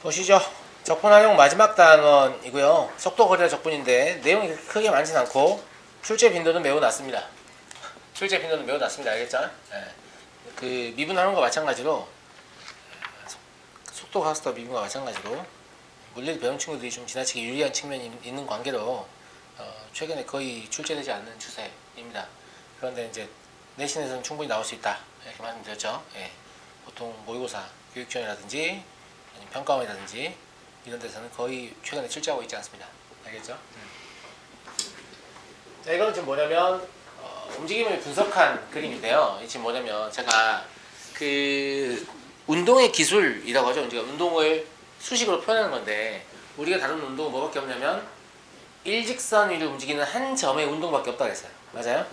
보시죠. 적분 활용 마지막 단원이고요. 속도 거리와 적분인데 내용이 크게 많진 않고 출제 빈도는 매우 낮습니다. 출제 빈도는 매우 낮습니다. 알겠죠? 네. 그 미분하는 거 마찬가지로 속도 가스터 미분과 마찬가지로 물리를 배운 친구들이 좀 지나치게 유리한 측면이 있는 관계로 최근에 거의 출제되지 않는 추세입니다. 그런데 이제 내신에서는 충분히 나올 수 있다 이렇게 말씀드렸죠. 예. 보통 모의고사, 교육지원이라든지 평가원이라든지 이런 데서는 거의 최근에 출제하고 있지 않습니다. 알겠죠? 자, 이거는 지금 뭐냐면 움직임을 분석한 그림인데요. 이 지금 뭐냐면 제가 그 운동의 기술이라고 하죠. 그러니까 운동을 수식으로 표현하는 건데 우리가 다루는 운동은 뭐밖에 없냐면 일직선 위를 움직이는 한 점의 운동밖에 없다고 했어요. 맞아요?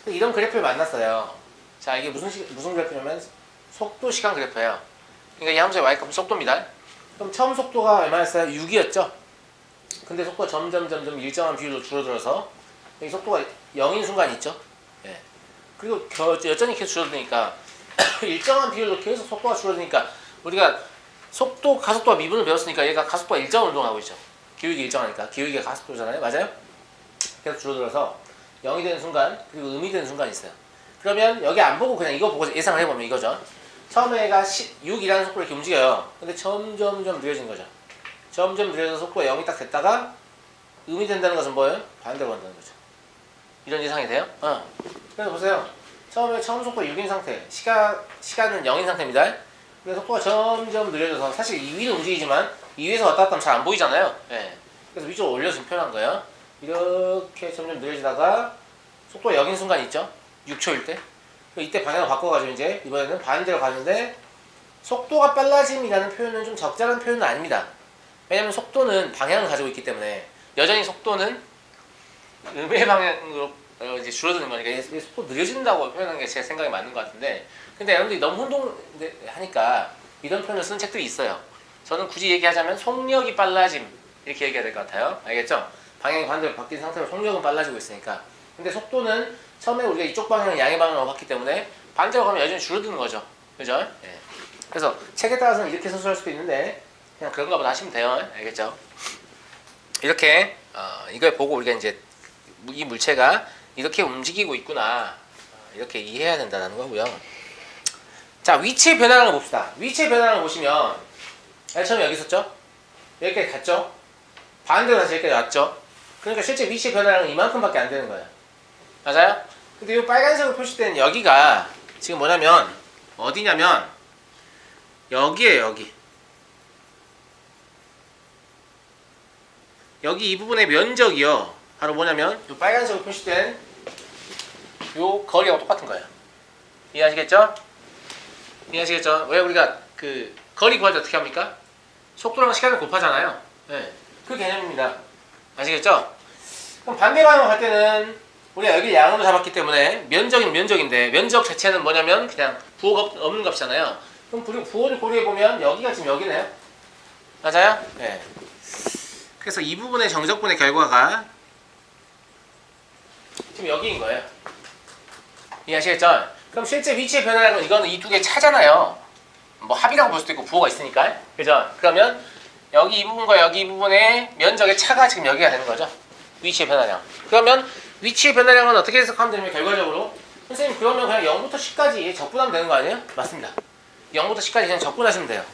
이런 그래프를 만났어요. 자, 이게 무슨 그래프냐면 속도 시간 그래프예요. 그러니까 이 함수의 y값은 속도입니다. 그럼 처음 속도가 얼마였어요? 6이었죠? 근데 속도가 점점 일정한 비율로 줄어들어서 여기 속도가 0인 순간이 있죠? 예. 그리고 여전히 계속 줄어드니까 일정한 비율로 계속 속도가 줄어드니까 우리가 가속도와 미분을 배웠으니까 얘가 가속도가 일정한 운동을 하고 있죠. 기울기 일정하니까. 기울기가 가속도잖아요. 맞아요? 계속 줄어들어서 0이 되는 순간 그리고 음이 되는 순간이 있어요. 그러면 여기 안 보고 그냥 이거 보고 예상을 해보면 이거죠. 처음에 얘가 6이라는 속도로 이렇게 움직여요. 근데 점점 느려진 거죠. 점점 느려져서 속도가 0이 딱 됐다가 음이 된다는 것은 뭐예요? 반대로 간다는 거죠. 이런 예상이 돼요? 그래서 보세요. 처음 속도가 6인 상태, 시간은 0인 상태입니다. 그래서 속도가 점점 느려져서 사실 이 위로 움직이지만 이 위에서 왔다 갔다 하면 잘 안 보이잖아요. 네. 그래서 위쪽으로 올려서 표현한 거예요. 이렇게 점점 느려지다가 속도가 0인 순간이 있죠? 6초일 때. 이때 방향을 바꿔가지고 이제 이번에는 반대로 가는데 속도가 빨라짐이라는 표현은 좀 적절한 표현은 아닙니다. 왜냐면 속도는 방향을 가지고 있기 때문에 여전히 속도는 음의 방향으로 이제 줄어드는 거니까 속도 느려진다고 표현하는 게 제 생각에 맞는 것 같은데 근데 여러분들이 너무 혼동하니까 이런 표현을 쓰는 책들이 있어요. 저는 굳이 얘기하자면 속력이 빨라짐 이렇게 얘기해야 될 것 같아요. 알겠죠? 방향이 반대로 바뀐 상태로 속력은 빨라지고 있으니까 근데 속도는 처음에 우리가 이쪽 방향을 양의 방향으로 봤기 때문에 반대로 가면 여전히 줄어드는 거죠. 그죠? 예. 그래서 책에 따라서는 이렇게 서술할 수도 있는데 그냥 그런가 보다 하시면 돼요. 알겠죠? 이렇게 이걸 보고 우리가 이제 이 물체가 이렇게 움직이고 있구나 이렇게 이해해야 된다는 거고요. 자, 위치의 변화량을 봅시다. 위치의 변화량을 보시면 처음에 여기 있었죠? 여기까지 갔죠? 반대로 다시 여기까지 왔죠? 그러니까 실제 위치의 변화량은 이만큼밖에 안 되는 거예요. 맞아요? 근데 이 빨간색으로 표시된 여기가 지금 뭐냐면 어디냐면 여기에요. 여기 이 부분의 면적이요. 바로 뭐냐면 이 빨간색으로 표시된 요 거리하고 똑같은 거예요. 이해하시겠죠? 왜 우리가 그 거리 구할 때 어떻게 합니까? 속도랑 시간을 곱하잖아요. 네. 그 개념입니다. 아시겠죠? 그럼 반대 방향으로 갈 때는 우리가 여기를 양으로 잡았기 때문에 면적인 면적인데 면적 자체는 뭐냐면 그냥 부호가 없는 값이잖아요. 그럼 부호를 고려해보면 여기가 지금 여기네요. 맞아요? 네. 그래서 이 부분의 정적분의 결과가 지금 여기인 거예요. 이해하시겠죠? 그럼 실제 위치의 변화량은 이거는 이 두 개 차잖아요. 뭐 합이라고 볼 수도 있고 부호가 있으니까. 그죠? 그러면 여기 이 부분과 여기 이 부분의 면적의 차가 지금 여기가 되는 거죠. 위치의 변화량. 그러면 위치의 변화량은 어떻게 해석하면 되냐면 결과적으로 선생님 그러면 그냥 0부터 10까지 적분하면 되는 거 아니에요? 맞습니다. 0부터 10까지 그냥 적분하시면 돼요.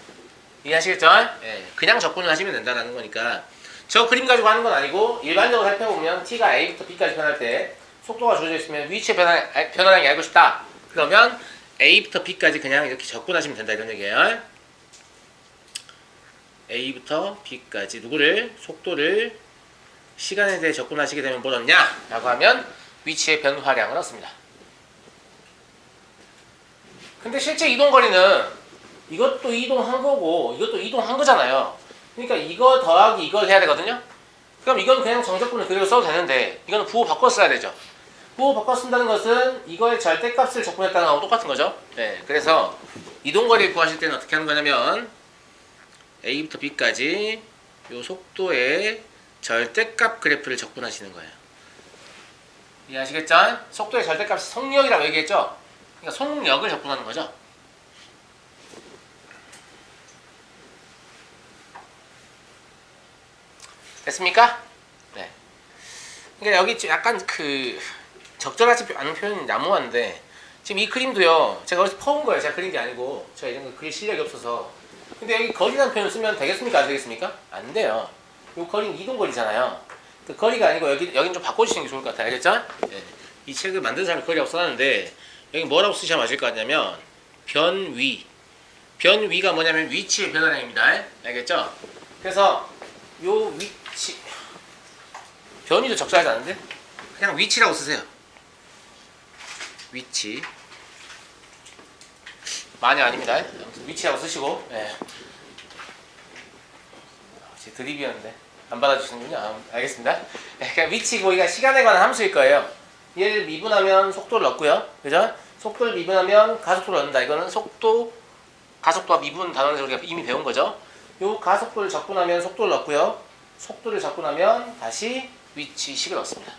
이해하시겠죠? 예, 그냥 적분을 하시면 된다는 거니까 저 그림 가지고 하는 건 아니고 일반적으로 살펴보면 t가 a부터 b까지 변할 때 속도가 주어져 있으면 위치의 변화량이 알고 싶다. 그러면 a부터 b까지 그냥 이렇게 적분하시면 된다 이런 얘기예요. a부터 b까지 누구를? 속도를 시간에 대해 접근하시게 되면 뭘 얻냐? 라고 하면 위치의 변화량을 얻습니다. 근데 실제 이동거리는 이것도 이동한 거고 이것도 이동한 거잖아요. 그러니까 이거 더하기 이걸 해야 되거든요. 그럼 이건 그냥 정적분을 그대로 써도 되는데 이거는 부호 바꿔 써야 되죠. 부호 바꿔 쓴다는 것은 이거의 절대값을 적분했다는 거하고 똑같은 거죠. 네, 그래서 이동거리를 구하실 때는 어떻게 하는 거냐면 a부터 b까지 요 속도의 절대값 그래프를 적분하시는 거예요. 이해하시겠죠? 속도의 절대값이 속력이라고 얘기했죠? 그러니까 속력을 적분하는 거죠. 됐습니까? 네. 그러니까 여기 약간 적절하지 않은 표현이 난무한데 지금 이 그림도요 제가 어디서 퍼온 거예요. 제가 그린 게 아니고 제가 이런 거 그릴 실력이 없어서. 근데 여기 거리라는 표현을 쓰면 되겠습니까? 안 되겠습니까? 안 돼요. 이 거리는 이동거리잖아요. 그 거리가 아니고 여긴 좀 바꿔주시는 게 좋을 것 같아요. 알겠죠? 네. 이 책을 만든 사람이 거리라고 써놨는데 여기 뭐라고 쓰셔야 맞을 것 같냐면 변위. 변위가 뭐냐면 위치의 변화량입니다. 알겠죠? 그래서 요 위치 변위도 적절하지 않은데 그냥 위치라고 쓰세요. 위치 많이 아닙니다. 위치라고 쓰시고. 예. 제 드립이었는데 안 받아주시는군요. 알겠습니다. 예, 그냥 위치 보기가 시간에 관한 함수일 거예요. 얘를 미분하면 속도를 얻고요. 그죠? 속도를 미분하면 가속도를 얻는다. 이거는 속도, 가속도와 미분 단원에서 우리가 이미 배운 거죠. 요 가속도를 적분하면 속도를 얻고요. 속도를 적분하면 다시 위치식을 얻습니다.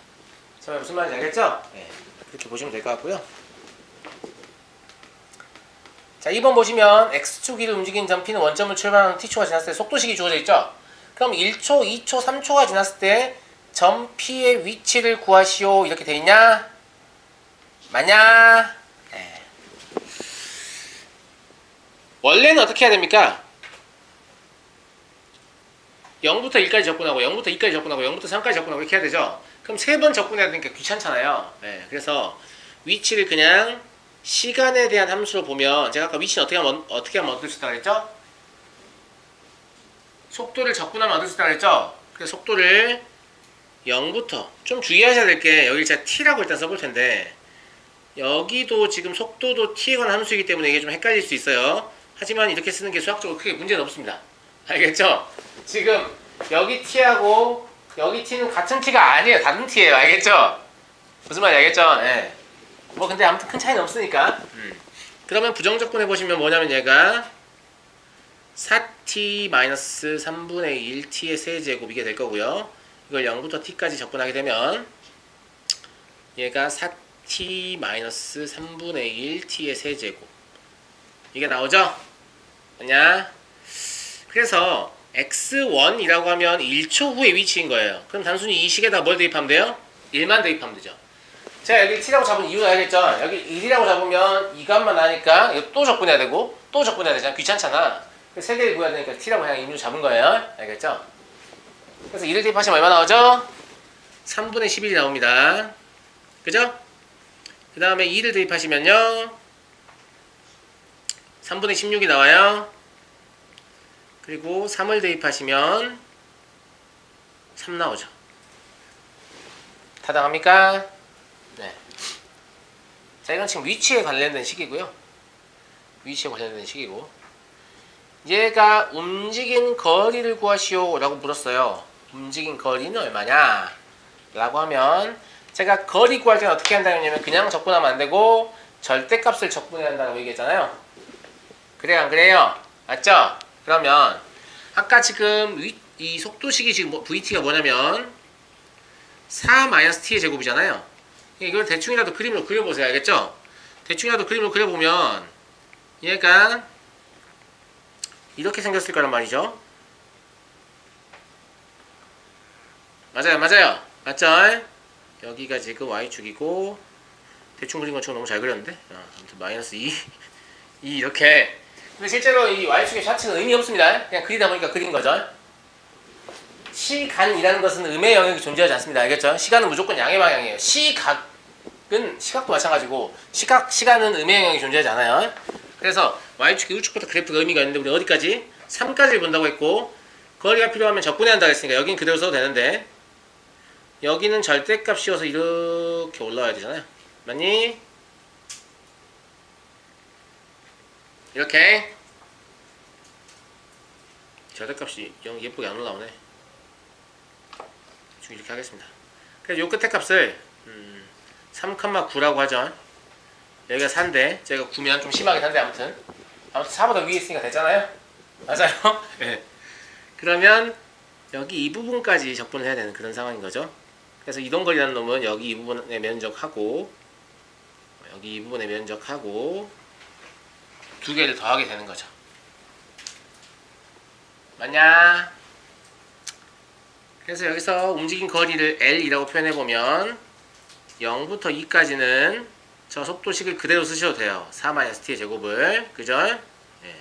정말 무슨 말인지 알겠죠? 네, 그렇게 보시면 될 것 같고요. 자, 2번 보시면 x축 길을 움직이는 점 P는 원점을 출발하는 t초가 지났을 때 속도식이 주어져 있죠? 그럼 1초, 2초, 3초가 지났을 때 점 P의 위치를 구하시오 이렇게 돼 있냐? 맞냐? 네. 원래는 어떻게 해야 됩니까? 0부터 1까지 접근하고 0부터 2까지 접근하고 0부터 3까지 접근하고 이렇게 해야 되죠? 그럼 3번 접근해야 되니까 귀찮잖아요. 네, 그래서 위치를 그냥 시간에 대한 함수로 보면 제가 아까 위치는 어떻게 하면 얻을 수 있다고 했죠? 속도를 접근하면 얻을 수 있다고 했죠? 그래서 속도를 0부터 좀 주의하셔야 될 게 여기 제가 t라고 일단 써볼 텐데 여기도 지금 속도도 t에 관한 함수이기 때문에 이게 좀 헷갈릴 수 있어요. 하지만 이렇게 쓰는 게 수학적으로 크게 문제는 없습니다. 알겠죠? 지금 여기 t하고 여기 t는 같은 t가 아니에요. 다른 t예요. 알겠죠? 무슨 말인지 알겠죠? 네. 뭐 근데 아무튼 큰 차이는 없으니까. 그러면 부정적분 해보시면 뭐냐면 얘가 4t-3분의 1t의 세제곱 이게 될 거고요. 이걸 0부터 t까지 접근하게 되면 얘가 4t-3분의 1t의 세제곱 이게 나오죠? 아냐? 그래서 x1이라고 하면 1초 후의 위치인 거예요. 그럼 단순히 이 식에다 뭘 대입하면 돼요? 1만 대입하면 되죠. 제가 여기 t라고 잡은 이유는 알겠죠? 여기 1이라고 잡으면 이 값만 나니까 이거 또 접근해야 되고 또 접근해야 되잖아. 귀찮잖아. 세 개를 구해야 되니까 t라고 그냥 임의로 잡은 거예요. 알겠죠? 그래서 1을 대입하시면 얼마 나오죠? 3분의 11이 나옵니다. 그죠? 그 다음에 2를 대입하시면요 3분의 16이 나와요. 그리고 3을 대입하시면 3 나오죠. 타당합니까? 네. 자, 이건 지금 위치에 관련된 식이고요. 위치에 관련된 식이고 얘가 움직인 거리를 구하시오 라고 물었어요. 움직인 거리는 얼마냐? 라고 하면 제가 거리 구할 때는 어떻게 한다면 그냥 접근하면 안 되고 절대값을 접근해야 한다고 얘기했잖아요. 그래요 안 그래요? 맞죠? 그러면 아까 지금 이 속도식이 지금 vt가 뭐냐면 4-t의 제곱이잖아요. 이걸 대충이라도 그림으로 그려보세요. 알겠죠? 대충이라도 그림으로 그려보면 얘가 이렇게 생겼을 거란 말이죠. 맞아요 맞아요 맞죠? 여기가 지금 y축이고 대충 그린 것처럼 너무 잘 그렸는데 아무튼 마이너스 2 이렇게. 근데 실제로 이 y축의 샤츠는 의미 없습니다. 그냥 그리다 보니까 그린 거죠. 시간이라는 것은 음의 영역이 존재하지 않습니다. 알겠죠? 시간은 무조건 양의 방향이에요. 시각은 시각도 마찬가지고 시간은 음의 영역이 존재하지 않아요. 그래서 y축의 우측부터 그래프가 의미가 있는데 우리 어디까지? 3까지를 본다고 했고 거리가 필요하면 접근해야 한다고 했으니까 여긴 그대로 써도 되는데 여기는 절대값 씌워서 이렇게 올라와야 되잖아요. 맞니? 이렇게 절대값이 영 예쁘게 안 올라오네. 지금 이렇게 하겠습니다. 그래서 요 끝에 값을 3,9라고 하죠. 여기가 4인데 제가 9면 좀 심하긴 한데 아무튼 4보다 위에 있으니까 됐잖아요. 맞아요? 네. 그러면 여기 이 부분까지 적분을 해야 되는 그런 상황인 거죠. 그래서 이동거리라는 놈은 여기 이 부분에 면적하고 여기 이 부분에 면적하고 두 개를 더하게 되는 거죠. 맞냐? 그래서 여기서 움직인 거리를 L이라고 표현해보면 0부터 2까지는 저 속도식을 그대로 쓰셔도 돼요. 4-t의 제곱을. 그죠? 예.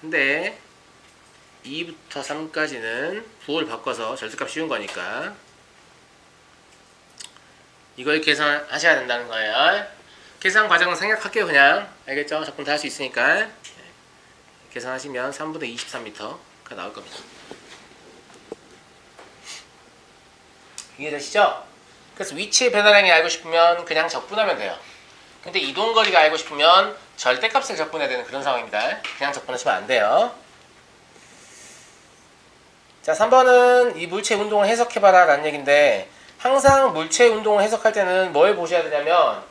근데 2부터 3까지는 부호를 바꿔서 절대값 씌운 거니까 이걸 계산하셔야 된다는 거예요. 계산 과정은 생략할게요. 그냥. 알겠죠? 적분 다 할 수 있으니까. 예. 계산하시면 3분의 23m가 나올 겁니다. 이해되시죠? 그래서 위치의 변화량이 알고 싶으면 그냥 적분하면 돼요. 근데 이동거리가 알고 싶으면 절대값을 적분해야 되는 그런 상황입니다. 그냥 적분하시면 안 돼요. 자, 3번은 이 물체의 운동을 해석해봐라 라는 얘기인데, 항상 물체의 운동을 해석할 때는 뭘 보셔야 되냐면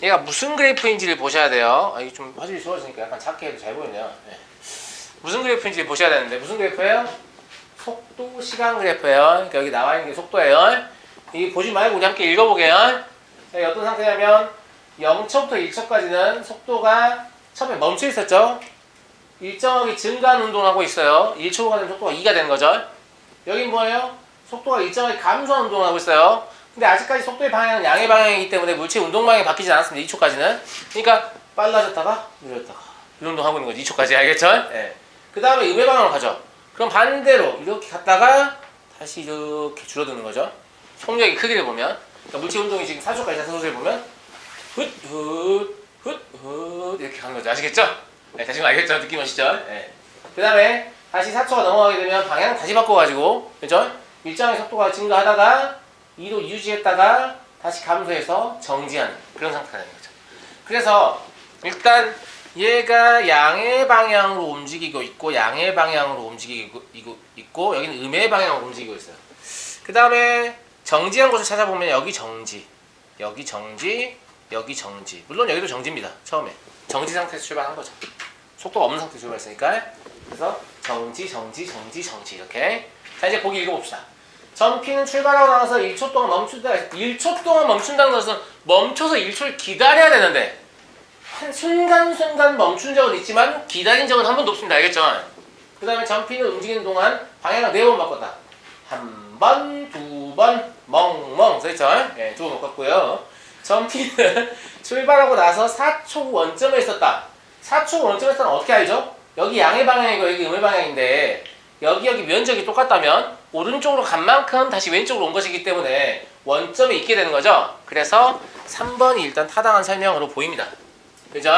얘가 무슨 그래프인지를 보셔야 돼요. 이게 좀 화질이 좋아지니까 약간 작게 해도 잘 보이네요. 네. 무슨 그래프인지를 보셔야 되는데, 무슨 그래프예요? 속도 시간 그래프예요. 그러니까 여기 나와 있는 게 속도예요. 이 보지 말고 우리 함께 읽어보게요. 자, 어떤 상태냐면 0초부터 1초까지는 속도가 처음에 멈춰 있었죠. 일정하게 증가하는 운동을 하고 있어요. 1초가 되면 속도가 2가 되는 거죠. 여긴 뭐예요? 속도가 일정하게 감소하는 운동을 하고 있어요. 근데 아직까지 속도의 방향은 양의 방향이기 때문에 물체의 운동 방향이 바뀌지 않았습니다. 2초까지는. 그러니까 빨라졌다가 느렸다가 이 운동 하고 있는 거지. 2초까지. 알겠죠? 네. 그 다음에 음의 방향으로 가죠. 그럼 반대로 이렇게 갔다가 다시 이렇게 줄어드는 거죠. 속력의 크기를 보면, 그러니까 물체 운동이 지금 4초까지 자소를 보면 훗 이렇게 가는 거죠. 아시겠죠? 네, 다시 알겠죠? 느낌 오시죠? 네. 그 다음에 다시 4초가 넘어가게 되면 방향 다시 바꿔가지고, 그죠? 일정의 속도가 증가하다가 2도 유지했다가 다시 감소해서 정지하는 그런 상태가 되는 거죠. 그래서 일단 얘가 양의 방향으로 움직이고 있고, 양의 방향으로 움직이고 있고, 여기는 음의 방향으로 움직이고 있어요. 그 다음에 정지한 곳을 찾아보면 여기 정지, 여기 정지, 여기 정지. 물론 여기도 정지입니다. 처음에 정지 상태에서 출발한 거죠. 속도가 없는 상태에서 출발했으니까. 그래서 정지, 정지, 정지, 정지 이렇게. 자, 이제 보기 읽어봅시다. 점피는 출발하고 나서 1초 동안 멈춘다. 1초 동안 멈춘다는 것은 멈춰서 1초를 기다려야 되는데, 한 순간순간 멈춘 적은 있지만 기다린 적은 한 번도 없습니다. 알겠죠? 그 다음에 점피는 움직이는 동안 방향을 4번 바꿨다. 한 번, 2번, 멍멍 써있죠? 네, 2번 바꿨고요. 점피는 출발하고 나서 4초 원점에 있었다. 4초 원점에 있었다는 어떻게 알죠? 여기 양의 방향이고 여기 음의 방향인데, 여기 면적이 똑같다면 오른쪽으로 간 만큼 다시 왼쪽으로 온 것이기 때문에 원점에 있게 되는 거죠. 그래서 3번이 일단 타당한 설명으로 보입니다. 그죠?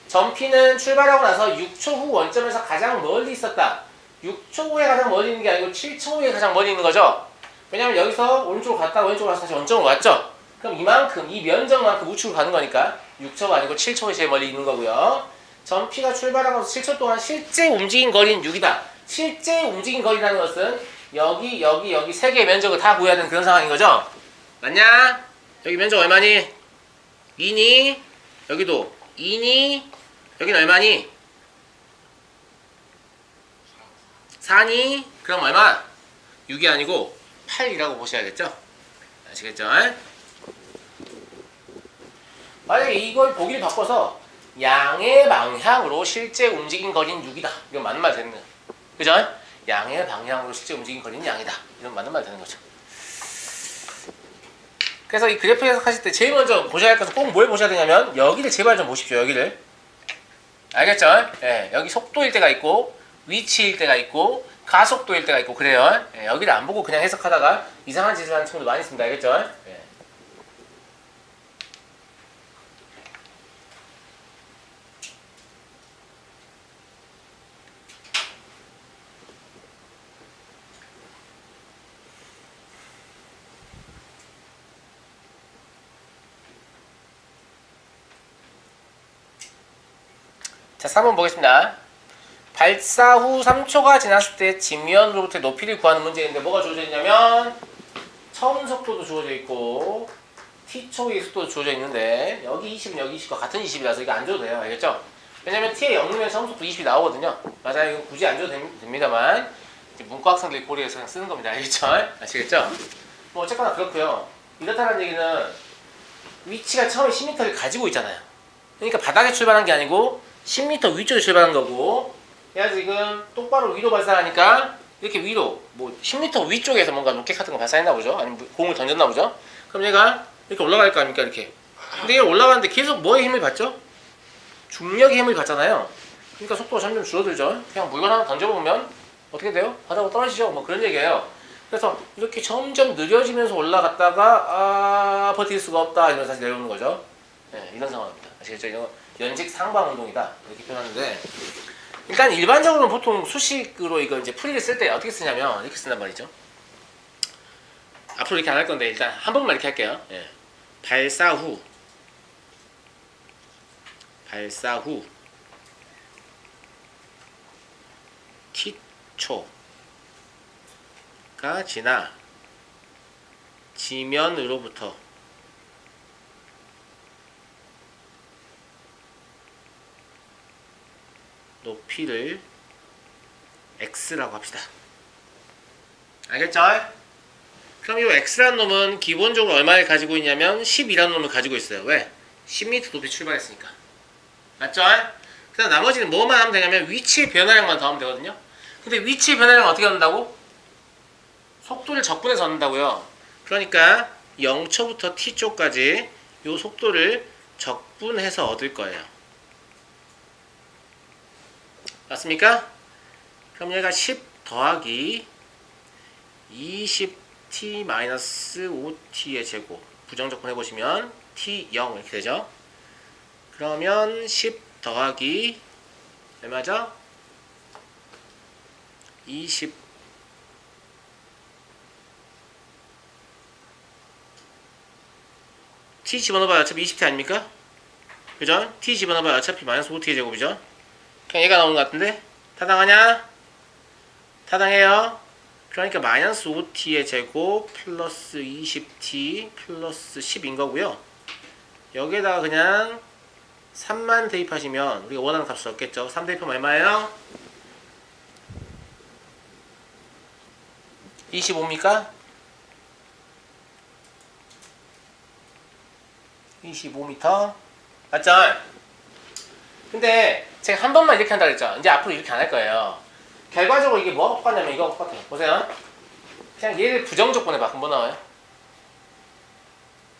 점피는 출발하고 나서 6초 후 원점에서 가장 멀리 있었다. 6초 후에 가장 멀리 있는 게 아니고 7초 후에 가장 멀리 있는 거죠. 왜냐면 여기서 오른쪽으로 갔다가 왼쪽으로 가서 다시 원점으로 왔죠. 그럼 이만큼, 이 면적만큼 우측으로 가는 거니까 6초가 아니고 7초에 제일 멀리 있는 거고요. 점피가 출발하고 7초 동안 실제 움직인 거리는 6이다. 실제 움직인 거리라는 것은 여기 3개의 면적을 다 구해야 되는 그런 상황인 거죠. 맞냐? 여기 면적 얼마니? 2니? 여기도 2니? 여기는 얼마니? 4니? 그럼 얼마? 6이 아니고 8이라고 보셔야겠죠? 아시겠죠? 만약에 이걸 보기를 바꿔서 양의 방향으로 실제 움직인 거리는 6이다. 이건 맞는 말 되는 거예요. 그죠? 양의 방향으로 실제 움직인 거리는 양이다. 이건 맞는 말 되는 거죠. 그래서 이 그래프 해석하실 때 제일 먼저 보셔야 할 것은 꼭 뭘 보셔야 되냐면 여기를 제발 좀 보십시오. 여기를. 알겠죠? 예, 여기 속도일 때가 있고 위치일 때가 있고 가속도일 때가 있고 그래요. 예, 여기를 안 보고 그냥 해석하다가 이상한 짓을 하는 친구들 많이 있습니다. 알겠죠? 예. 자, 3번 보겠습니다. 발사 후 3초가 지났을 때 직면으로부터 높이를 구하는 문제인데 뭐가 주어져 있냐면 처음 속도도 주어져 있고 t초의 속도도 주어져 있는데 여기 20은 여기 20과 같은 20이라서 이거 안 줘도 돼요. 알겠죠? 왜냐면 t의 0이면 처음 속도 20이 나오거든요. 맞아요. 이거 굳이 안 줘도 됩니다만 문과 학생들이 고려해서 그냥 쓰는 겁니다. 알겠죠? 아시겠죠? 뭐 어쨌거나 그렇고요. 이렇다는 얘기는 위치가 처음에 10m를 가지고 있잖아요. 그러니까 바닥에 출발한 게 아니고 10m 위쪽에 출발한 거고, 얘가 지금 똑바로 위로 발사하니까 이렇게 위로 뭐 10m 위쪽에서 뭔가 로켓 같은 거 발사했나 보죠. 아니면 공을 던졌나 보죠. 그럼 얘가 이렇게 올라갈 거 아닙니까 이렇게. 근데 얘 올라가는데 계속 뭐의 힘을 받죠? 중력의 힘을 받잖아요. 그러니까 속도가 점점 줄어들죠. 그냥 물건 하나 던져보면 어떻게 돼요? 바닥으로 떨어지죠. 뭐 그런 얘기예요. 그래서 이렇게 점점 느려지면서 올라갔다가 버틸 수가 없다 이러면서 다시 내려오는 거죠. 네, 이런 상황입니다. 아시겠죠? 이건 연직 상방 운동이다 이렇게 표현하는데, 일단 일반적으로는 보통 수식으로 이거 이제 풀이를 쓸 때 어떻게 쓰냐면 이렇게 쓴단 말이죠. 앞으로 이렇게 안 할 건데 일단 한 번만 이렇게 할게요. 예. 발사 후 기초가 지나 지면으로부터 높이를 x라고 합시다. 알겠죠? 그럼 이 x라는 놈은 기본적으로 얼마를 가지고 있냐면 10이라는 놈을 가지고 있어요. 왜? 10m 높이 출발했으니까. 맞죠? 그 다음 나머지는 뭐만 하면 되냐면 위치의 변화량만 더하면 되거든요. 근데 위치의 변화량은 어떻게 얻는다고? 속도를 적분해서 얻는다고요. 그러니까 0초부터 t초까지 이 속도를 적분해서 얻을 거예요. 맞습니까? 그럼 얘가 10 더하기 20t-5t의 제곱 부정적분 해보시면 t0 이렇게 되죠. 그러면 10 더하기 얼마죠? 20 t 집어넣어봐야 어차피 20t 아닙니까? 그죠? t 집어넣어봐야 어차피 마이너스 5t의 제곱이죠. 그냥 얘가 나오는 것 같은데 타당하냐? 타당해요. 그러니까 마이너스 5t의 제곱 플러스 20t 플러스 10인 거고요. 여기에다가 그냥 3만 대입하시면 우리가 원하는 값을 얻겠죠. 3 대입하면 얼마예요? 25입니까? 25m 맞죠? 근데 제가 한 번만 이렇게 한다 그랬죠. 이제 앞으로 이렇게 안 할 거예요. 결과적으로 이게 뭐가 똑같냐면 이거 똑같아요. 보세요. 그냥 얘를 부정적분 해봐. 그럼 뭐 나와요?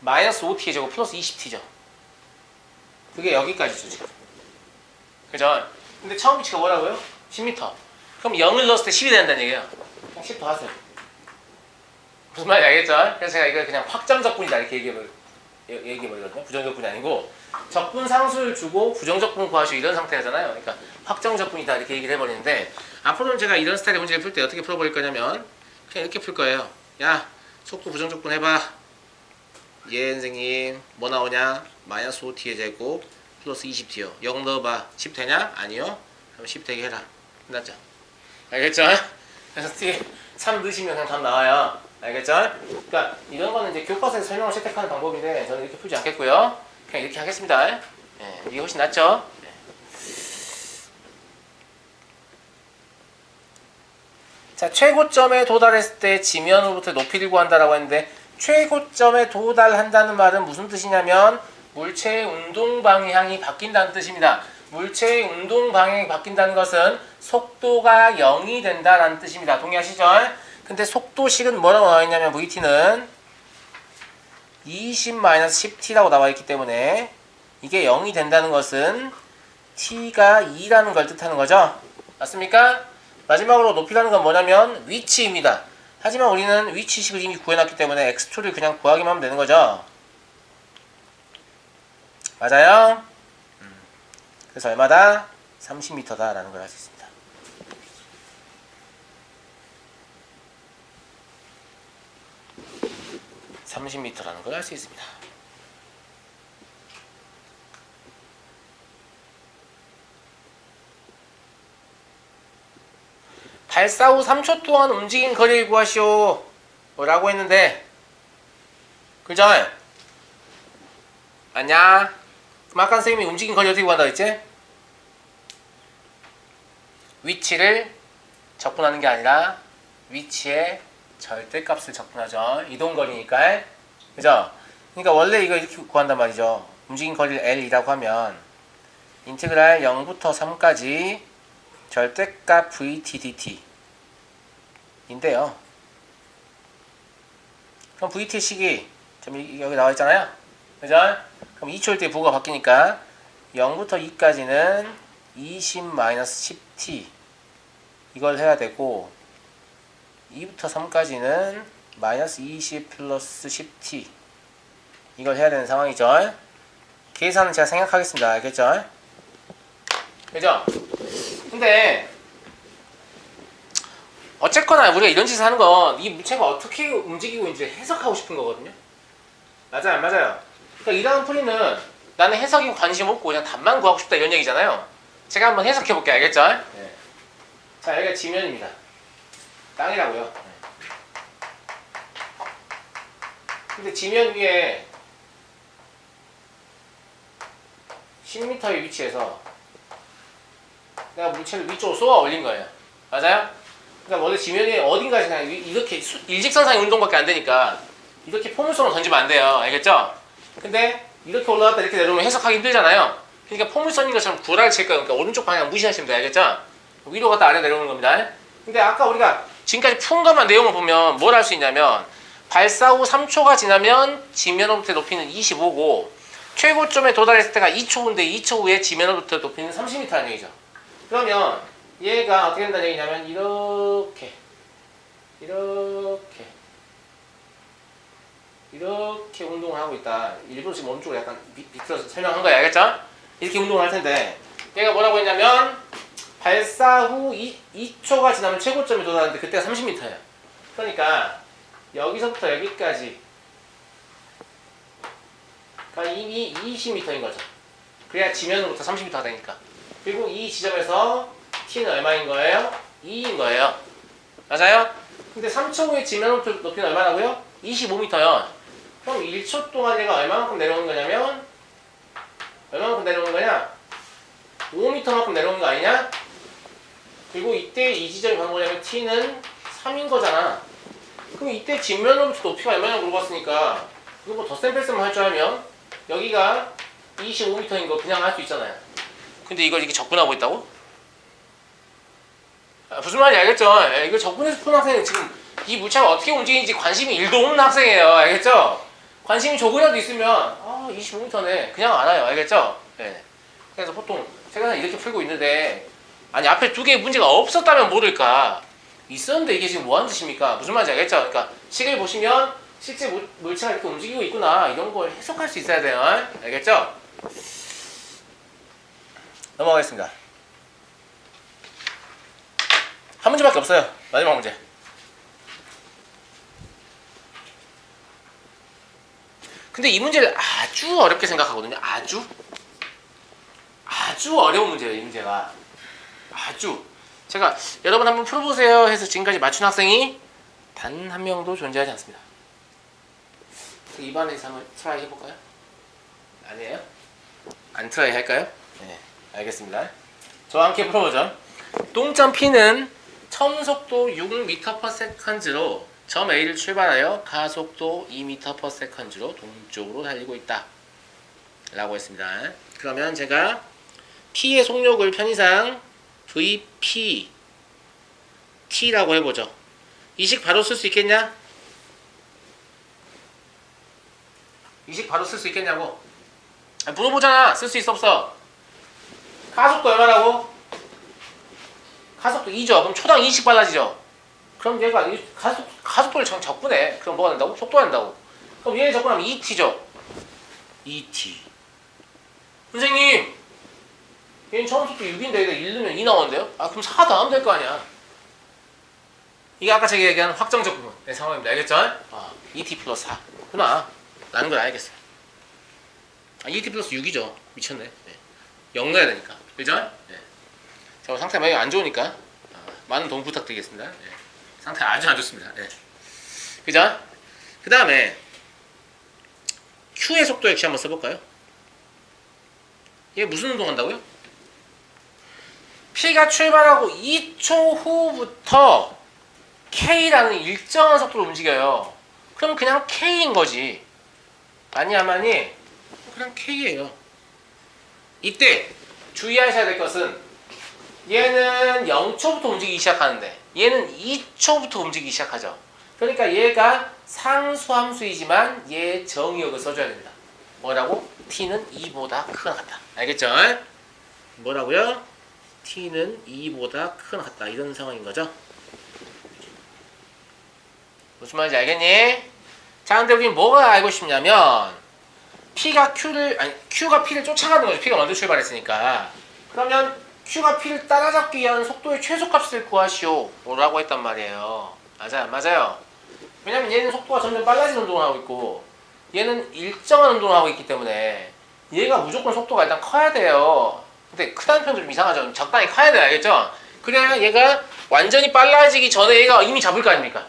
마이너스 5t의 제곱 플러스 20t죠. 그게 여기까지죠 지금. 그죠? 근데 처음 위치가 뭐라고요? 10m. 그럼 0을 넣었을 때 10이 된다는 얘기예요. 그냥 10 더하세요. 무슨 말인지 알겠죠? 그래서 제가 이걸 그냥 확정적분이다 이렇게 얘기해버리거든요. 부정적분이 아니고 적분 상수를 주고 부정적분 구하시오 이런 상태잖아요. 그러니까 확정적분이다 이렇게 얘기를 해버리는데, 앞으로는 제가 이런 스타일의 문제를 풀 때 어떻게 풀어버릴 거냐면 그냥 이렇게 풀 거예요. 야, 속도 부정적분 해봐. 예 선생님 뭐 나오냐? 마이너스 5t의 제곱 플러스 20t요. 0 넣어봐. 10 되냐? 아니요. 그럼 10 되게 해라. 끝났죠? 알겠죠? 그래서 뒤에 3 넣으시면 그냥 답 나와요. 알겠죠? 그러니까 이런 거는 이제 교과서에서 설명을 채택하는 방법인데 저는 이렇게 풀지 않겠고요. 그냥 이렇게 하겠습니다. 네, 이게 훨씬 낫죠? 네. 자, 최고점에 도달했을 때 지면으로부터 높이를 구한다라고 했는데, 최고점에 도달한다는 말은 무슨 뜻이냐면 물체의 운동 방향이 바뀐다는 뜻입니다. 물체의 운동 방향이 바뀐다는 것은 속도가 0이 된다는 뜻입니다. 동의하시죠? 근데 속도식은 뭐라고 나와있냐면 vt는 20-10t라고 나와있기 때문에 이게 0이 된다는 것은 t가 2라는 걸 뜻하는 거죠. 맞습니까? 마지막으로 높이라는 건 뭐냐면 위치입니다. 하지만 우리는 위치식을 이미 구해놨기 때문에 x2를 그냥 구하기만 하면 되는 거죠. 맞아요? 그래서 얼마다? 30m다 라는 걸 할 수 있습니다. (30m)라는 걸 알 수 있습니다. 발사 후 3초 동안 움직인 거리를 구하시오 라고 했는데, 그죠? 아냐? 그럼 아까 선생님이 움직인 거리 어떻게 구한다고 했지? 위치를 적분하는 게 아니라 위치의 절대값을 적분하죠. 이동거리니까. 그죠? 그러니까 원래 이거 이렇게 구한단 말이죠. 움직인 거리를 L이라고 하면 인테그랄 0부터 3까지 절대값 vt dt 인데요. 그럼 vt의 식이 여기 나와 있잖아요. 그죠? 그럼 2초일 때 부호가 바뀌니까 0부터 2까지는 20-10t 이걸 해야 되고 2부터 3까지는 마이너스 20 플러스 10t 이걸 해야 되는 상황이죠. 계산은 제가 생략하겠습니다. 알겠죠? 그죠? 근데 어쨌거나 우리가 이런 짓을 하는 건 이 물체가 어떻게 움직이고 있는지 해석하고 싶은 거거든요. 맞아요? 안 맞아요? 그러니까 이 다음 풀이는 나는 해석에 관심 없고 그냥 답만 구하고 싶다 이런 얘기잖아요. 제가 한번 해석해 볼게요. 알겠죠? 네. 자, 여기가 지면입니다. 땅이라고요. 네. 근데 지면 위에 10m의 위치에서 내가 물체를 위쪽으로 쏘아 올린 거예요. 맞아요? 그러니까 원래 지면이 어딘가에서 그냥 이렇게 일직선상의 운동밖에 안 되니까 이렇게 포물선으로 던지면 안 돼요. 알겠죠? 근데 이렇게 올라갔다 이렇게 내려오면 해석하기 힘들잖아요. 그러니까 포물선인 것처럼 구라를 칠 거예요. 그러니까 오른쪽 방향 무시하시면 돼요. 알겠죠? 위로 갔다 아래 내려오는 겁니다. 근데 아까 우리가 지금까지 푼 것만 내용을 보면 뭘 할 수 있냐면 발사 후 3초가 지나면 지면으로부터의 높이는 25고 최고점에 도달했을 때가 2초인데 2초 후에 지면으로부터의 높이는 30m라는 얘기죠. 그러면 얘가 어떻게 된다는 얘기냐면 이렇게 운동을 하고 있다. 일부러 지금 오른쪽으로 약간 비틀어서 설명한 거야. 알겠죠? 이렇게 운동을 할 텐데 얘가 뭐라고 했냐면 발사 후 2초가 지나면 최고점에 도달하는데 그때가 30m예요. 그러니까 여기서부터 여기까지 그러니까 이미 20m인 거죠. 그래야 지면으로부터 30m가 되니까. 그리고 이 지점에서 t는 얼마인 거예요? 2인 거예요. 맞아요? 근데 3초 후에 지면으로부터 높이는 얼마라고요? 25m요. 그럼 1초 동안 얘가 얼마만큼 내려오는 거냐면 얼마만큼 내려오는 거냐? 5m만큼 내려오는 거 아니냐? 그리고 이때 이 지점이 바로 뭐냐면 t는 3인 거잖아. 그럼 이때 지면으로부터 높이가 얼마냐고 물어봤으니까 이거 뭐 덧셈 뺄셈만 할 줄 알면 여기가 25m인 거 그냥 할 수 있잖아요. 근데 이걸 이렇게 접근하고 있다고? 무슨 말인지 알겠죠? 이거 접근해서 푸는 학생은 지금 이 물체가 어떻게 움직이는지 관심이 1도 없는 학생이에요. 알겠죠? 관심이 조금이라도 있으면 25m네 그냥 알아요. 알겠죠? 네. 그래서 보통 세간에 이렇게 풀고 있는데 아니 앞에 두 개의 문제가 없었다면 모를까 있었는데 이게 지금 뭐하는 짓입니까? 무슨 말인지 알겠죠? 그러니까 식을 보시면 실제 물체가 이렇게 움직이고 있구나 이런 걸 해석할 수 있어야 돼요. 알겠죠? 넘어가겠습니다. 한 문제밖에 없어요. 마지막 문제. 근데 이 문제를 아주 어렵게 생각하거든요. 아주 어려운 문제예요. 이 문제가 아주 제가 여러분 한번 풀어보세요 해서 지금까지 맞춘 학생이 단 한 명도 존재하지 않습니다. 이번에서 한번 트라이 해볼까요? 아니에요? 안 트라이 할까요? 네, 알겠습니다. 저와 함께 풀어보죠. 동점 P는 첨속도 6m/s로 점 A를 출발하여 가속도 2m/s로 동쪽으로 달리고 있다 라고 했습니다. 그러면 제가 P의 속력을 편의상 VP T라고 해보죠. 이 식 바로 쓸 수 있겠냐? 이 식 바로 쓸 수 있겠냐고? 물어보잖아. 쓸 수 있어 없어? 가속도 얼마라고? 가속도 2죠. 그럼 초당 2씩 빨라지죠. 그럼 얘가 가속도를 적분해. 그럼 뭐가 된다고? 속도가 된다고. 그럼 얘 적분하면 2t죠. 2t. 선생님, 얘는 처음 속도 6인데 여기다 1 넣으면 2 나오는데요? 그럼 4 더하면 될 거 아니야. 이게 아까 제가 얘기한 확정 적분의 상황입니다. 알겠죠? 2t 플러스 4. 구나. 라는 걸 알겠어요. 2t 플러스 6이죠. 미쳤네. 네. 0 넣어야 되니까. 그죠? 네. 자, 상태 많이 안 좋으니까 많은 도움 부탁드리겠습니다. 네. 상태 아주 안 좋습니다. 네. 그죠? 그 다음에 Q의 속도 역시 한번 써볼까요? 얘 무슨 운동 한다고요? P가 출발하고 2초 후부터 K라는 일정한 속도로 움직여요. 그럼 그냥 K인 거지. 아니 그냥 K예요. 이때 주의하셔야 될 것은 얘는 0초부터 움직이기 시작하는데 얘는 2초부터 움직이기 시작하죠. 그러니까 얘가 상수함수이지만 얘의 정의역을 써줘야 됩니다. 뭐라고? t는 2보다 크거나 같다. 알겠죠? 뭐라고요? t는 2보다 크거나 같다. 이런 상황인 거죠. 무슨 말인지 알겠니? 자, 근데 우리는 뭐가 알고 싶냐면 Q가 P를 쫓아가는 거죠. P가 먼저 출발했으니까. 그러면 Q가 P를 따라잡기 위한 속도의 최소값을 구하시오. 라고 했단 말이에요. 맞아요, 맞아요. 왜냐면 얘는 속도가 점점 빨라지는 운동을 하고 있고 얘는 일정한 운동을 하고 있기 때문에 얘가 무조건 속도가 일단 커야 돼요. 근데 크다는 표현도 좀 이상하죠. 적당히 커야 돼요. 알겠죠? 그래야 얘가 완전히 빨라지기 전에 얘가 이미 잡을 거 아닙니까?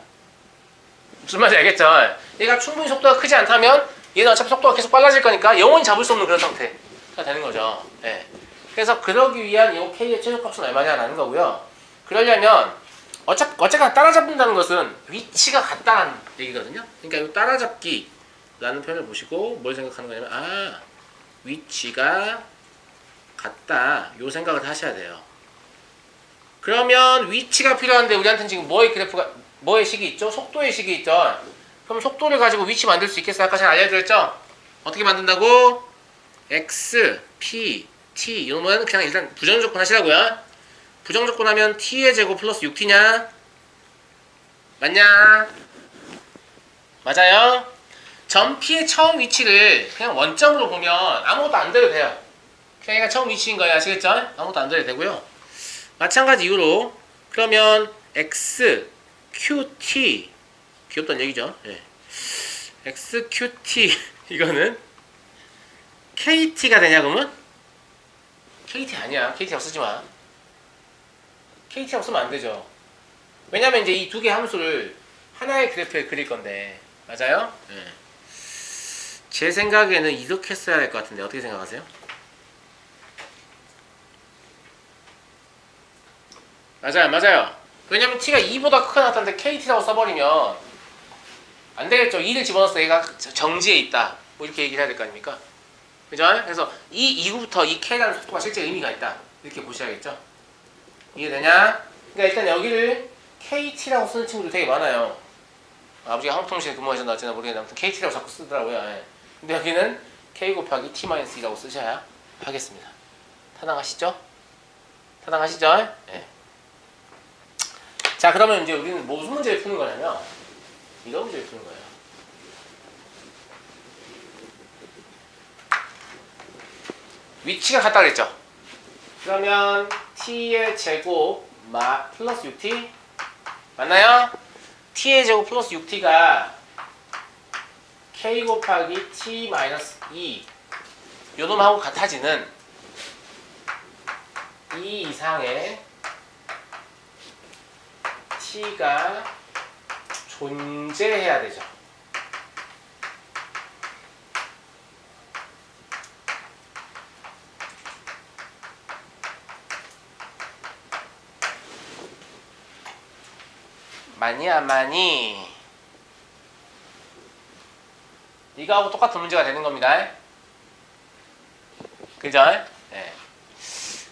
무슨 말인지 알겠죠? 얘가 충분히 속도가 크지 않다면 얘는 어차피 속도가 계속 빨라질 거니까 영원히 잡을 수 없는 그런 상태가 되는 거죠. 네. 그래서 그러기 위한 이 K의 최소값은 얼마냐라는 거고요. 그러려면 어쨌거나 따라잡는다는 것은 위치가 같다는 얘기거든요. 그러니까 이 따라잡기라는 표현을 보시고 뭘 생각하는 거냐면 위치가 같다. 요 생각을 하셔야 돼요. 그러면 위치가 필요한데 우리한테는 지금 뭐의 식이 있죠? 속도의 식이 있죠. 그럼 속도를 가지고 위치 만들 수 있겠어요? 아까 제가 알려드렸죠? 어떻게 만든다고? x, p, t 이러면 그냥 일단 부정조건 하시라고요. 부정조건 하면 t의 제곱 플러스 6t냐? 맞냐? 맞아요? 점 p의 처음 위치를 그냥 원점으로 보면 아무것도 안 돼도 돼요. 그냥 얘가 처음 위치인 거예요. 아시겠죠? 아무것도 안 돼도 되고요. 마찬가지 이유로 그러면 x, qt 귀엽다는 얘기죠. 예. x, qt 이거는 kt가 되냐 그러면? kt 아니야. kt라고 쓰지 마. kt라고 쓰면 안 되죠. 왜냐면 이제 이 두 개 함수를 하나의 그래프에 그릴 건데 맞아요? 예. 제 생각에는 이렇게 써야 될 것 같은데 어떻게 생각하세요? 맞아요, 맞아요. 왜냐면 t가 2보다 크게 나타났는데 kt라고 써버리면 안 되겠죠. 2를 집어넣어서 얘가 정지에 있다. 뭐 이렇게 얘기를 해야 될 거 아닙니까? 그죠? 그래서 이 이후부터 이 k라는 속도가 실제 의미가 있다. 이렇게 보셔야겠죠? 이해되냐? 그러니까 일단 여기를 kt라고 쓰는 친구들 되게 많아요. 아버지가 한국통신에 근무하셨나 어쩌나 모르겠는데 아무튼 kt라고 자꾸 쓰더라고요. 예. 근데 여기는 k 곱하기 t-2라고 쓰셔야 하겠습니다. 타당하시죠? 타당하시죠? 예. 자, 그러면 이제 우리는 무슨 문제를 푸는 거냐면 이런 문제를 푸는 거예요. 위치가 같다 그랬죠? 그러면 t의 제곱 플러스 6t 맞나요? t의 제곱 플러스 6t가 k 곱하기 t-2 요놈하고 같아지는 이 이상의 t가 존재해야 되죠. 많이 안 많이? 이거하고 똑같은 문제가 되는 겁니다. 그죠? 네.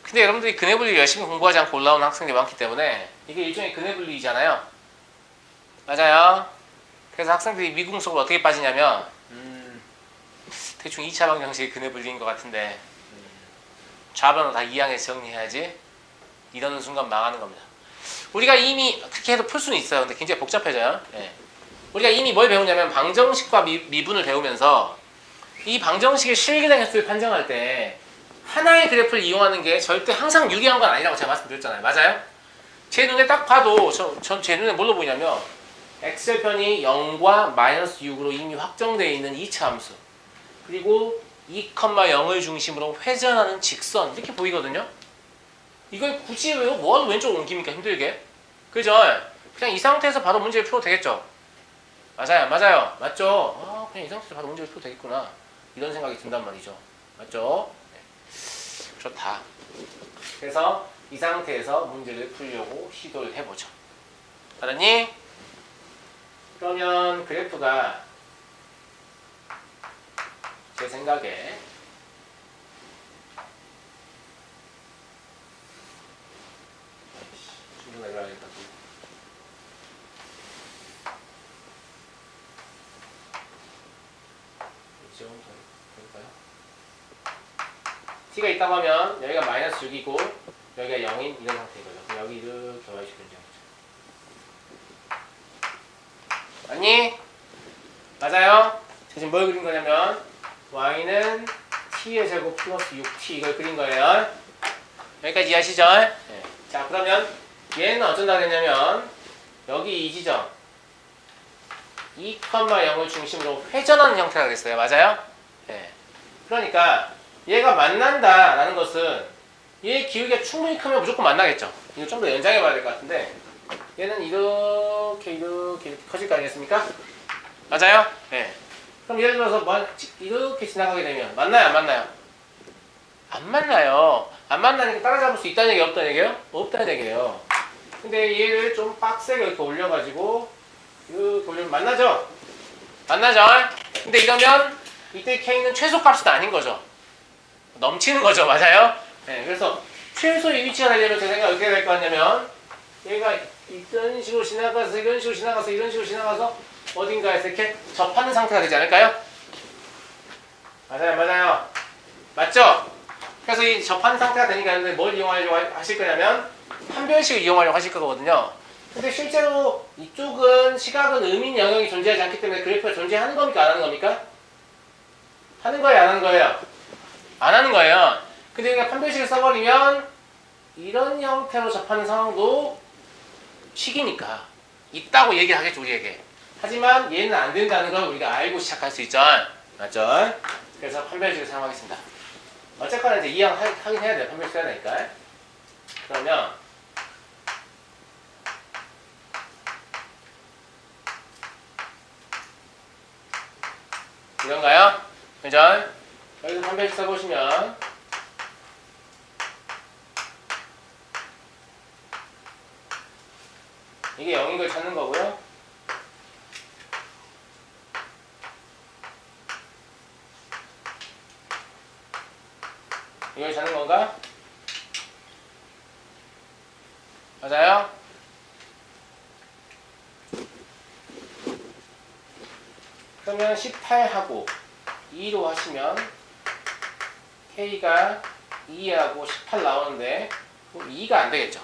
근데 여러분들이 근해 분리 열심히 공부하지 않고 올라오는 학생들이 많기 때문에 이게 일종의 근해 분리잖아요. 맞아요. 그래서 학생들이 미궁 속으로 어떻게 빠지냐면 대충 2차 방정식의 근해 분리인 것 같은데 좌변으로 다 이항해서 정리해야지 이러는 순간 망하는 겁니다. 우리가 이미 그렇게 해서 풀 수는 있어요. 근데 굉장히 복잡해져요. 네. 우리가 이미 뭘 배우냐면 방정식과 미분을 배우면서 이 방정식의 실기량 횟수를 판정할 때 하나의 그래프를 이용하는 게 절대 항상 유리한 건 아니라고 제가 말씀드렸잖아요. 맞아요? 제 눈에 딱 봐도 제 눈에 뭘로 보이냐면 x절편이 0과 마이너스 6으로 이미 확정되어 있는 2차 함수 그리고 2,0을 중심으로 회전하는 직선 이렇게 보이거든요. 이걸 굳이 왜요? 뭐하러 왼쪽으로 옮깁니까? 힘들게. 그죠? 그냥 이 상태에서 바로 문제를 풀어도 되겠죠? 맞아요, 맞아요. 맞죠? 그냥 이 상태에서 바로 문제를 풀어도 되겠구나. 이런 생각이 든단 말이죠. 맞죠? 네. 좋다. 그래서 이 상태에서 문제를 풀려고 시도를 해보죠. 알았니? 그러면 그래프가 제 생각에 t가 있다고 하면 여기가 마이너스 6이고 여기가 0인 이런 상태인 거죠. 그럼 여기 이렇게 y축을 정하죠. 아니? 맞아요? 지금 뭘 그린 거냐면 y는 t의 제곱 플러스 6t 이걸 그린 거예요. 여기까지 이해하시죠? 네. 자, 그러면 얘는 어쩐다 그랬냐면 여기 이 지점 2, 0을 중심으로 회전하는 형태가 됐어요. 맞아요? 네. 그러니까 얘가 만난다라는 것은 얘의 기울기가 충분히 크면 무조건 만나겠죠. 이거 좀 더 연장해 봐야 될 것 같은데 얘는 이렇게 커질 거 아니겠습니까? 맞아요? 네. 그럼 예를 들어서 이렇게 지나가게 되면 만나요? 안 만나요? 안 만나요. 안 만나니까 따라잡을 수 있다는 얘기 없다는 얘기예요? 없다는 얘기예요. 근데 얘를 좀 빡세게 이렇게 올려가지고 이렇게 올리면 만나죠? 만나죠? 근데 이러면 이때 K는 최소값은 아닌 거죠. 넘치는 거죠. 맞아요? 네, 그래서 최소의 위치가 되려면 제 생각에 어떻게 될 거 같냐면 얘가 이런 식으로 지나가서 이런 식으로 지나가서 이런 식으로 지나가서 어딘가에서 이렇게 접하는 상태가 되지 않을까요? 맞아요. 맞아요. 맞죠? 그래서 이 접하는 상태가 되니까 뭘 이용하려고 하실 거냐면 판별식을 이용하려고 하실 거거든요. 근데 실제로 이쪽은 시각은 음인 영역이 존재하지 않기 때문에 그래프가 존재하는 겁니까? 안 하는 겁니까? 하는 거예요? 안 하는 거예요? 안 하는 거예요. 근데 우리가 판별식을 써버리면 이런 형태로 접하는 상황도 식이니까 있다고 얘기를 하겠죠, 우리에게. 하지만 얘는 안 된다는 걸 우리가 알고 시작할 수 있죠. 맞죠? 그래서 판별식을 사용하겠습니다. 어쨌거나 이제 이양 하긴 해야 돼요. 판별식 해야 되니까. 그러면 이런가요? 그죠? 여기서 판별식 써보시면 이게 0인 걸 찾는 거고요. 이걸 찾는 건가? 맞아요? 그러면 18하고 2로 하시면 K가 2하고 18 나오는데 그럼 2가 안 되겠죠.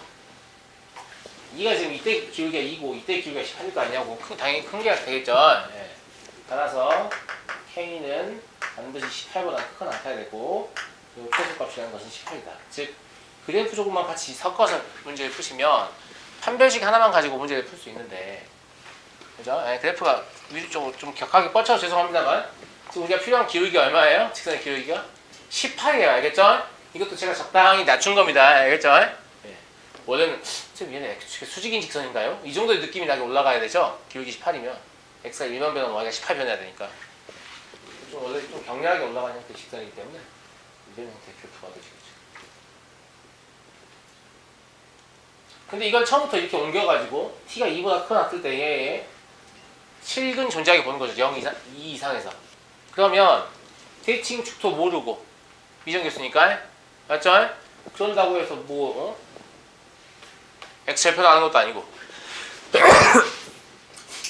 2가 지금 이때 기울기가 2고 이때 기울기가 18일 거 아니냐고 당연히 큰 게 되겠죠. 네. 따라서 K는 반드시 18보다 크거나 같아야 되고 그리고 최소값이라는 것은 18이다. 즉 그래프 조금만 같이 섞어서 문제를 푸시면 판별식 하나만 가지고 문제를 풀 수 있는데 그죠? 네, 그래프가 위로 쪽으로 좀 격하게 뻗쳐서 죄송합니다만 지금 우리가 필요한 기울기가 얼마예요? 직선의 기울기가? 18이에요. 알겠죠? 이것도 제가 적당히 낮춘 겁니다. 알겠죠? 네. 원래는 지금 얘네 수직인 직선인가요? 이 정도의 느낌이 나게 올라가야 되죠? 기울기 18이면 x가 1만 변하면 y가 18 변해야 되니까 좀 원래 좀 격렬하게 올라가는 형태의 직선이기 때문에 이런 형태의 그래프가 되시겠죠. 근데 이걸 처음부터 이렇게 옮겨가지고 t가 2보다 크거나 같을 때 얘의 실근 존재하게 보는 거죠. 0 이상, 2 이상에서. 그러면 대칭 축도 모르고 미정교수니까 맞죠? 그런다고 해서 뭐 X절편 하는 것도 아니고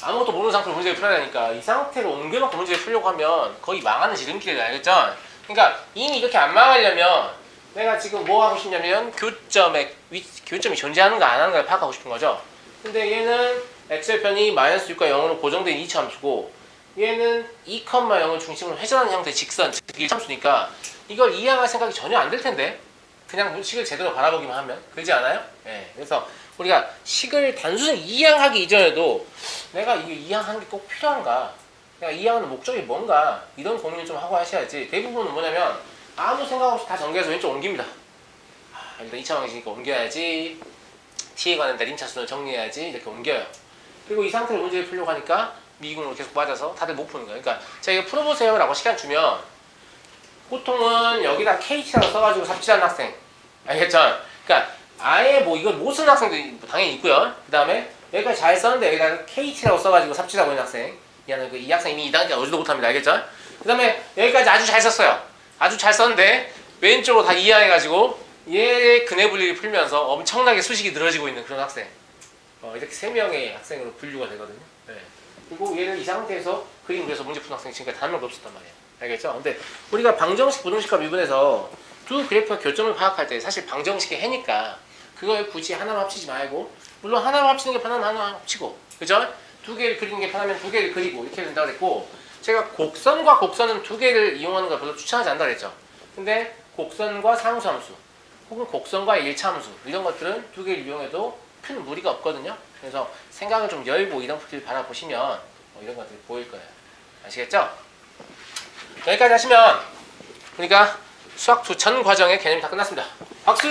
아무것도 모르는 상태로 문제를 풀어야 되니까 이 상태로 옮겨놓고 문제를 풀려고 하면 거의 망하는 지름길이에요. 알겠죠? 그러니까 이미 이렇게 안 망하려면 내가 지금 뭐 하고 싶냐면 교점이 존재하는가 안 하는가를 파악하고 싶은 거죠. 근데 얘는 X절편이 마이너스 6과 0으로 고정된 2참수고 얘는 2, 0을 중심으로 회전하는 형태의 직선, 즉 1참수니까 이걸 이해할 생각이 전혀 안 들 텐데 그냥 식을 제대로 바라보기만 하면 그러지 않아요? 네. 그래서 우리가 식을 단순히 이해하기 이전에도 내가 이거 이해하는 게 꼭 필요한가? 내가 이해하는 목적이 뭔가? 이런 고민을 좀 하고 하셔야지. 대부분은 뭐냐면 아무 생각 없이 다 전개해서 왼쪽 옮깁니다. 일단 2차 방식이니까 옮겨야지. t에 관한 내림차순을 정리해야지. 이렇게 옮겨요. 그리고 이 상태로 문제를 풀려고 하니까 미분으로 계속 빠져서 다들 못 푸는 거예요. 그러니까 제가 이거 풀어보세요 라고 시간 주면 보통은 여기다 KT라고 써가지고 삽질하는 학생 알겠죠? 그러니까 아예 뭐 이걸 못 쓰는 학생도 당연히 있고요. 그 다음에 여기까지 잘 썼는데 여기다가 KT라고 써가지고 삽질하고 있는 학생 이 학생 이미 2단계 어디도 못합니다. 알겠죠? 그 다음에 여기까지 아주 잘 썼어요. 아주 잘 썼는데 왼쪽으로 다 이해해가지고 얘의 근해 분리를 풀면서 엄청나게 수식이 늘어지고 있는 그런 학생 이렇게 3명의 학생으로 분류가 되거든요. 네. 그리고 얘를 이 상태에서 그림 그려서 문제 푸는 학생이 지금까지 단 한 명도 없었단 말이에요. 알겠죠? 근데 우리가 방정식, 부등식과 미분에서 두 그래프의 교점을 파악할 때 사실 방정식의 해니까 그걸 굳이 하나만 합치지 말고, 물론 하나만 합치는 게 편하면 하나만 합치고, 그죠? 두 개를 그리는 게 편하면 두 개를 그리고 이렇게 된다고 그랬고, 제가 곡선과 곡선은 두 개를 이용하는 걸 별로 추천하지 않는다 그랬죠. 근데 곡선과 상수함수 혹은 곡선과 일차함수 이런 것들은 두 개를 이용해도 큰 무리가 없거든요. 그래서 생각을 좀 열고 이런 풀을 바라보시면 이런 것들이 보일 거예요. 아시겠죠? 여기까지 하시면 그러니까 수학 두 전 과정의 개념이 다 끝났습니다. 박수!